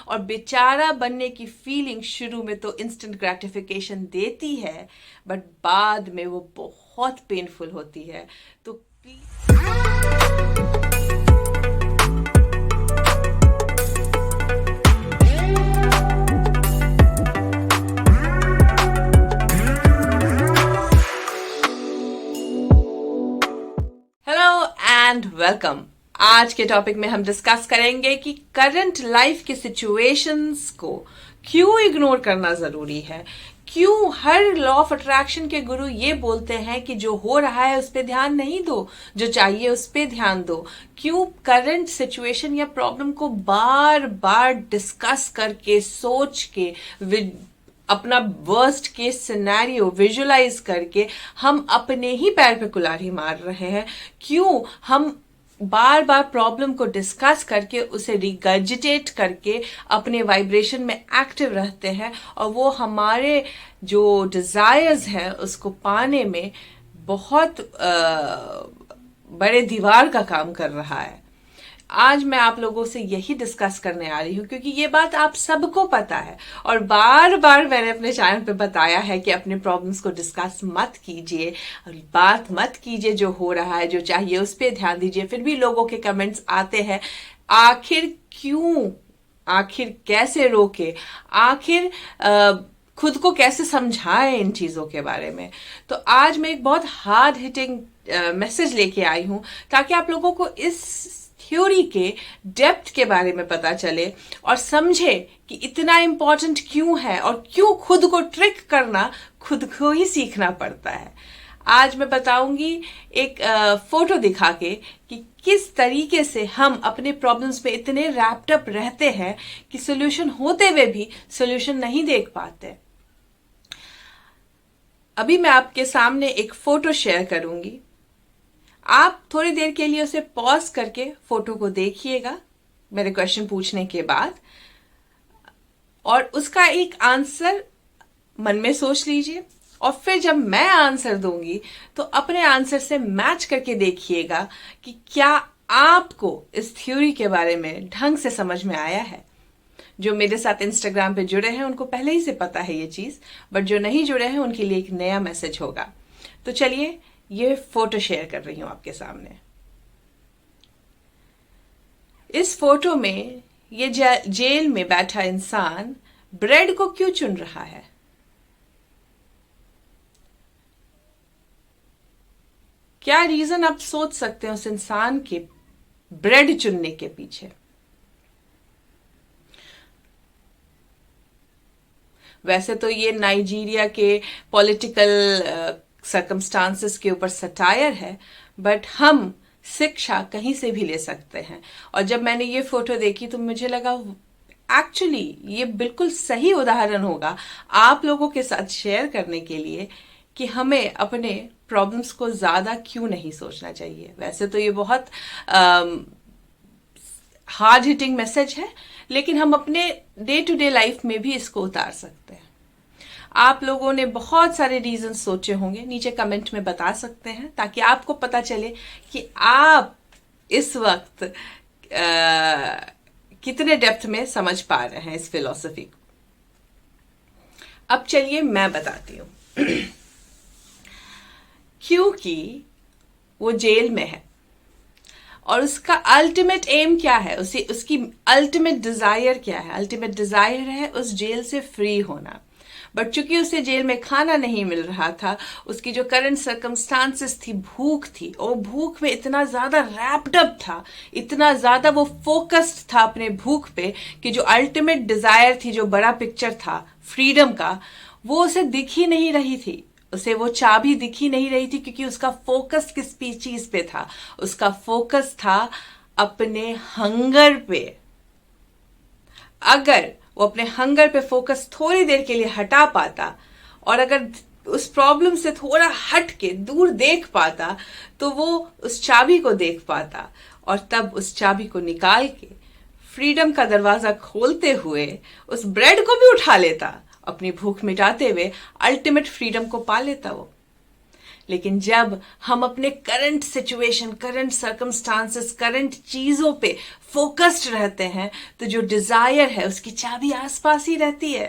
और बेचारा बनने की फीलिंग शुरू में तो इंस्टेंट ग्रेटिफिकेशन देती है, बट बाद में वो बहुत पेनफुल होती है। तो हेलो एंड वेलकम। आज के टॉपिक में हम डिस्कस करेंगे कि करंट लाइफ के सिचुएशंस को क्यों इग्नोर करना जरूरी है, क्यों हर लॉ ऑफ अट्रैक्शन के गुरु ये बोलते हैं कि जो हो रहा है उस पर ध्यान नहीं दो, जो चाहिए उस पर ध्यान दो, क्यों करंट सिचुएशन या प्रॉब्लम को बार बार डिस्कस करके सोच के अपना वर्स्ट केस सिनेरियो विजुलाइज करके हम अपने ही पैर पे कुल्हाड़ी मार रहे हैं, क्यों हम बार बार प्रॉब्लम को डिस्कस करके उसे रिगर्जिटेट करके अपने वाइब्रेशन में एक्टिव रहते हैं और वो हमारे जो डिजायर्स हैं उसको पाने में बहुत बड़े दीवार का काम कर रहा है। आज मैं आप लोगों से यही डिस्कस करने आ रही हूँ क्योंकि ये बात आप सबको पता है और बार बार मैंने अपने चैनल पे बताया है कि अपने प्रॉब्लम्स को डिस्कस मत कीजिए, बात मत कीजिए, जो हो रहा है जो चाहिए उस पर ध्यान दीजिए। फिर भी लोगों के कमेंट्स आते हैं, आखिर क्यों, आखिर कैसे रोके, आखिर खुद को कैसे समझाएं इन चीजों के बारे में। तो आज मैं एक बहुत हार्ड हिटिंग मैसेज लेके आई हूं ताकि आप लोगों को इस थ्योरी के डेप्थ के बारे में पता चले और समझे कि इतना इंपॉर्टेंट क्यों है और क्यों खुद को ट्रिक करना खुद को ही सीखना पड़ता है। आज मैं बताऊंगी एक फोटो दिखा के कि किस तरीके से हम अपने प्रॉब्लम्स में इतने रैप्ड अप रहते हैं कि सोल्यूशन होते हुए भी सोल्यूशन नहीं देख पाते। अभी मैं आपके सामने एक फोटो शेयर करूंगी, आप थोड़ी देर के लिए उसे पॉज करके फोटो को देखिएगा मेरे क्वेश्चन पूछने के बाद, और उसका एक आंसर मन में सोच लीजिए और फिर जब मैं आंसर दूंगी तो अपने आंसर से मैच करके देखिएगा कि क्या आपको इस थ्योरी के बारे में ढंग से समझ में आया है। जो मेरे साथ इंस्टाग्राम पे जुड़े हैं उनको पहले ही से पता है ये चीज, बट जो नहीं जुड़े हैं उनके लिए एक नया मैसेज होगा। तो चलिए ये फोटो शेयर कर रही हूं आपके सामने। इस फोटो में ये जेल में बैठा इंसान ब्रेड को क्यों चुन रहा है? क्या रीजन आप सोच सकते हैं उस इंसान के ब्रेड चुनने के पीछे? वैसे तो ये नाइजीरिया के पॉलिटिकल सर्कमस्टांसेस के ऊपर सटायर है, बट हम शिक्षा कहीं से भी ले सकते हैं। और जब मैंने ये फोटो देखी तो मुझे लगा एक्चुअली ये बिल्कुल सही उदाहरण होगा आप लोगों के साथ शेयर करने के लिए कि हमें अपने प्रॉब्लम्स को ज्यादा क्यों नहीं सोचना चाहिए। वैसे तो ये बहुत हार्ड हिटिंग मैसेज है, लेकिन हम अपने डे टू डे लाइफ में भी इसको उतार सकते हैं। आप लोगों ने बहुत सारे रीजन सोचे होंगे, नीचे कमेंट में बता सकते हैं ताकि आपको पता चले कि आप इस वक्त कितने डेप्थ में समझ पा रहे हैं इस फिलॉसफी को। अब चलिए मैं बताती हूं क्योंकि वो जेल में है और उसका अल्टीमेट एम क्या है, उसकी अल्टीमेट डिजायर क्या है? अल्टीमेट डिजायर है उस जेल से फ्री होना। बट चूंकि उसे जेल में खाना नहीं मिल रहा था, उसकी जो करंट सर्कमस्टांसेस थी, भूख थी, और भूख में इतना ज्यादा रैप्ड अप था, इतना ज्यादा वो फोकस्ड था अपने भूख पे कि जो अल्टीमेट डिजायर थी, जो बड़ा पिक्चर था फ्रीडम का, वो उसे दिख ही नहीं रही थी। उसे वो चाबी दिख ही नहीं रही थी क्योंकि उसका फोकस किस चीज पे था? उसका फोकस था अपने हंगर पे। अगर वो अपने हंगर पे फोकस थोड़ी देर के लिए हटा पाता और अगर उस प्रॉब्लम से थोड़ा हट के दूर देख पाता तो वो उस चाबी को देख पाता और तब उस चाबी को निकाल के फ्रीडम का दरवाजा खोलते हुए उस ब्रेड को भी उठा लेता, अपनी भूख मिटाते हुए अल्टीमेट फ्रीडम को पा लेता वो। लेकिन जब हम अपने current situation, current circumstances, current चीजों पे फोकस्ड रहते हैं तो जो डिजायर है उसकी चाबी आसपास ही रहती है,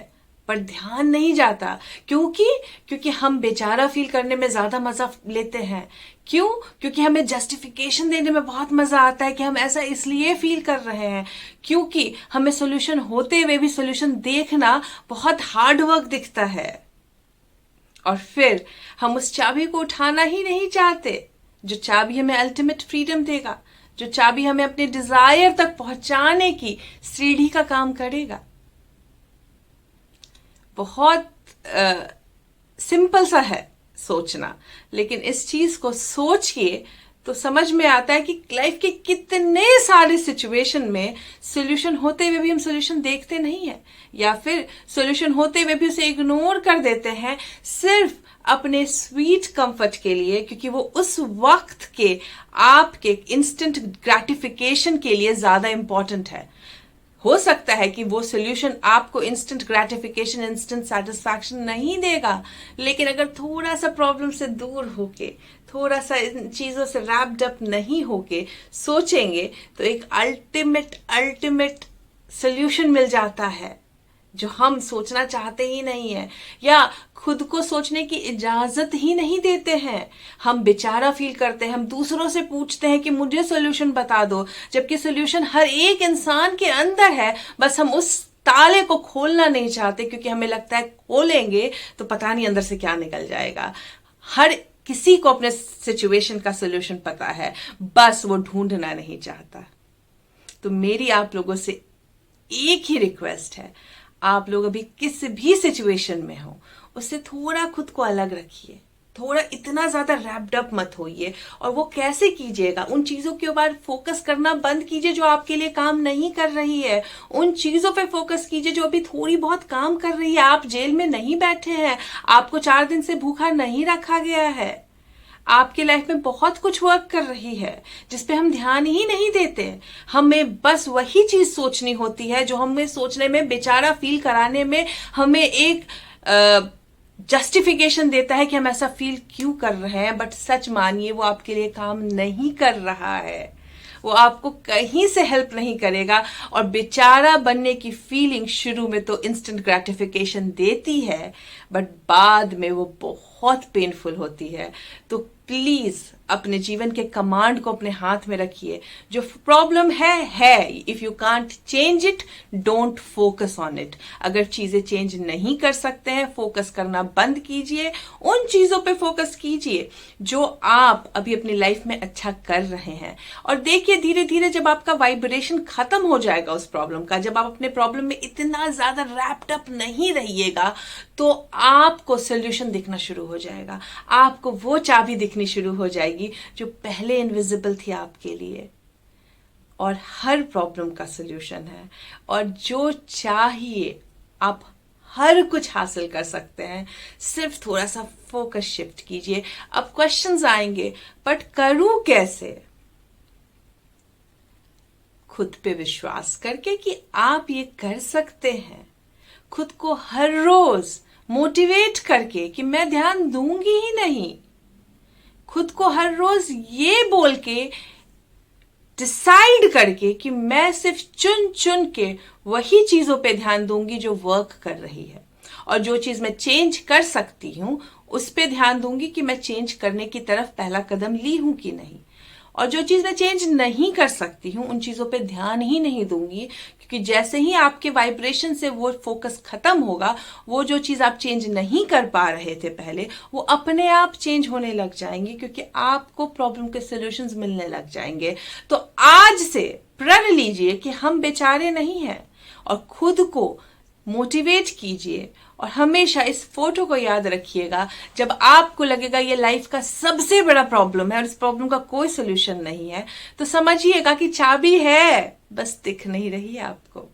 पर ध्यान नहीं जाता। क्योंकि हम बेचारा फील करने में ज्यादा मजा लेते हैं। क्यों? क्योंकि हमें जस्टिफिकेशन देने में बहुत मजा आता है कि हम ऐसा इसलिए फील कर रहे हैं क्योंकि हमें सोल्यूशन होते हुए भी सोल्यूशन देखना बहुत हार्ड वर्क दिखता है, और फिर हम उस चाबी को उठाना ही नहीं चाहते जो चाबी हमें अल्टीमेट फ्रीडम देगा, जो चाबी हमें अपने डिजायर तक पहुंचाने की सीढ़ी का काम करेगा। बहुत सिंपल सा है सोचना, लेकिन इस चीज को सोचिए तो समझ में आता है कि लाइफ के कितने सारे सिचुएशन में सोल्यूशन होते हुए भी हम सोल्यूशन देखते नहीं है, या फिर सोल्यूशन होते हुए भी उसे इग्नोर कर देते हैं सिर्फ अपने स्वीट कंफर्ट के लिए, क्योंकि वो उस वक्त के आपके इंस्टेंट ग्रेटिफिकेशन के लिए ज्यादा इंपॉर्टेंट है। हो सकता है कि वो सोल्यूशन आपको इंस्टेंट ग्रेटिफिकेशन, इंस्टेंट सेटिस्फैक्शन नहीं देगा, लेकिन अगर थोड़ा सा प्रॉब्लम से दूर होके, थोड़ा सा इन चीजों से रैप्ड अप नहीं होके सोचेंगे तो एक अल्टीमेट सोल्यूशन मिल जाता है जो हम सोचना चाहते ही नहीं है, या खुद को सोचने की इजाजत ही नहीं देते हैं। हम बेचारा फील करते हैं, हम दूसरों से पूछते हैं कि मुझे सोल्यूशन बता दो, जबकि सोल्यूशन हर एक इंसान के अंदर है, बस हम उस ताले को खोलना नहीं चाहते क्योंकि हमें लगता है खोलेंगे तो पता नहीं अंदर से क्या निकल जाएगा। हर किसी को अपने सिचुएशन का सोल्यूशन पता है, बस वो ढूंढना नहीं चाहता। तो मेरी आप लोगों से एक ही रिक्वेस्ट है, आप लोग अभी किस भी सिचुएशन में हो उससे थोड़ा खुद को अलग रखिए, थोड़ा इतना ज्यादा रैप्ड अप मत होइए। और वो कैसे कीजिएगा? उन चीजों के ऊपर फोकस करना बंद कीजिए जो आपके लिए काम नहीं कर रही है, उन चीजों पे फोकस कीजिए जो अभी थोड़ी बहुत काम कर रही है। आप जेल में नहीं बैठे हैं, आपको 4 दिन से भूखा नहीं रखा गया है, आपके लाइफ में बहुत कुछ वर्क कर रही है जिसपे हम ध्यान ही नहीं देते। हमें बस वही चीज सोचनी होती है जो हमें सोचने में, बेचारा फील कराने में हमें एक जस्टिफिकेशन देता है कि हम ऐसा फील क्यों कर रहे हैं। बट सच मानिए वो आपके लिए काम नहीं कर रहा है, वो आपको कहीं से हेल्प नहीं करेगा। और बेचारा बनने की फीलिंग शुरू में तो इंस्टेंट ग्रेटिफिकेशन देती है, बट बाद में वो बहुत पेनफुल होती है। तो प्लीज अपने जीवन के कमांड को अपने हाथ में रखिए। जो प्रॉब्लम है, if you can't change it, don't focus on it. अगर चीजें चेंज नहीं कर सकते हैं, फोकस करना बंद कीजिए, उन चीजों पे फोकस कीजिए जो आप अभी अपनी लाइफ में अच्छा कर रहे हैं। और देखिए धीरे धीरे जब आपका वाइब्रेशन खत्म हो जाएगा उस प्रॉब्लम का, जब आप अपने प्रॉब्लम में इतना ज्यादा रैप्ड अप नहीं रहिएगा, तो आपको सोल्यूशन दिखना शुरू हो जाएगा, आपको वो चाबी दिखनी शुरू हो जाएगी जो पहले इनविजिबल थी आपके लिए। और हर प्रॉब्लम का सोल्यूशन है, और जो चाहिए आप हर कुछ हासिल कर सकते हैं। सिर्फ थोड़ा सा फोकस शिफ्ट कीजिए। अब क्वेश्चंस आएंगे, बट करूं कैसे? खुद पे विश्वास करके कि आप ये कर सकते हैं, खुद को हर रोज मोटिवेट करके कि मैं ध्यान दूंगी ही नहीं, खुद को हर रोज ये बोल के डिसाइड करके कि मैं सिर्फ चुन चुन के वही चीजों पे ध्यान दूंगी जो वर्क कर रही है, और जो चीज मैं चेंज कर सकती हूं उस पे ध्यान दूंगी कि मैं चेंज करने की तरफ पहला कदम ली हूं कि नहीं। और जो चीज मैं चेंज नहीं कर सकती हूं उन चीजों पे ध्यान ही नहीं दूंगी, क्योंकि जैसे ही आपके वाइब्रेशन से वो फोकस खत्म होगा, वो जो चीज आप चेंज नहीं कर पा रहे थे पहले, वो अपने आप चेंज होने लग जाएंगे, क्योंकि आपको प्रॉब्लम के सॉल्यूशंस मिलने लग जाएंगे। तो आज से प्रण लीजिए कि हम बेचारे नहीं हैं, और खुद को मोटिवेट कीजिए। और हमेशा इस फोटो को याद रखिएगा, जब आपको लगेगा ये लाइफ का सबसे बड़ा प्रॉब्लम है और इस प्रॉब्लम का कोई सोल्यूशन नहीं है, तो समझिएगा कि चाबी है, बस दिख नहीं रही है आपको।